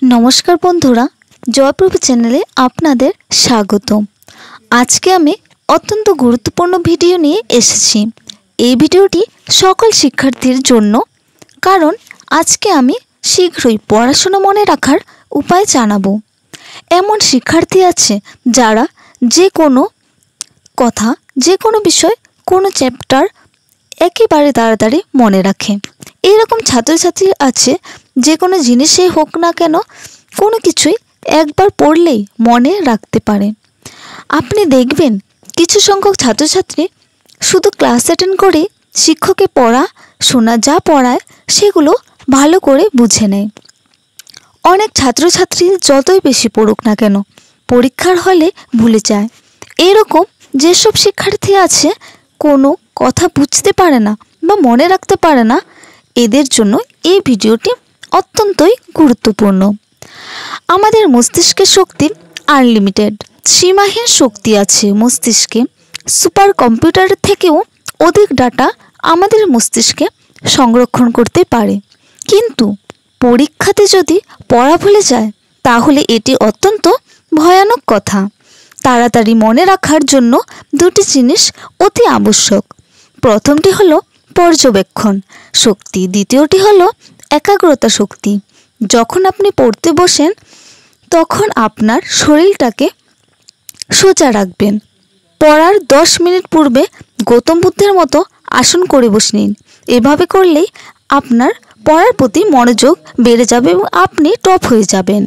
नमस्कार बंधुरा जयप्रभु चैनेले आपनादेर स्वागतम। आज के आमी अत्यंत गुरुत्वपूर्ण भिडियो निये एसेछि। এই ভিডিওটি সকল শিক্ষার্থীর জন্য, কারণ আজকে আমি শীঘ্রই পড়াশোনা মনে রাখার উপায় জানাবো। এমন শিক্ষার্থী আছে যারা যে কোনো কথা, যে কোনো বিষয়, কোনো চ্যাপ্টার একেবারে তাড়াতাড়ি মনে রাখে। এরকম ছাত্রছাত্রী আছে যে কোনো জিনিসই হোক না কেন কোনো কিছুই একবার পড়লেই মনে রাখতে পারে। আপনি দেখবেন কিছু সংখ্যক ছাত্রছাত্রী শুধু ক্লাস অ্যাটেন্ড করে শিক্ষকের পড়াশোনা যা পড়ায় সেগুলো ভালো করে বুঝে নেয়। অনেক ছাত্রছাত্রী যতই বেশি পড়ুক না কেন পরীক্ষার হলে ভুলে যায়। এরকম যেসব শিক্ষার্থী আছে কোনো কথা বুঝতে পারে না বা মনে রাখতে পারে না, এদের জন্য এই ভিডিওটি অত্যন্তই গুরুত্বপূর্ণ। আমাদের মস্তিষ্কের শক্তি আনলিমিটেড, সীমাহীন শক্তি আছে মস্তিষ্কে। সুপার কম্পিউটারের থেকেও অধিক ডাটা আমাদের মস্তিষ্কে সংরক্ষণ করতে পারে। কিন্তু পরীক্ষাতে যদি পড়া ভুলে যায় তাহলে এটি অত্যন্ত ভয়ানক কথা। তাড়াতাড়ি মনে রাখার জন্য দুটি জিনিস অতি আবশ্যক। প্রথমটি হলো পর্যবেক্ষণ শক্তি, দ্বিতীয়টি হলো একাগ্রতা শক্তি। যখন আপনি পড়তে বসেন তখন আপনার শরীরটাকে সোজা রাখবেন। পড়ার 10 মিনিট পূর্বে গৌতম বুদ্ধের মতো আসন করে বসে নিন। এভাবে করলেই আপনার পড়ার প্রতি মনোযোগ বেড়ে যাবে এবং আপনি টপ হয়ে যাবেন।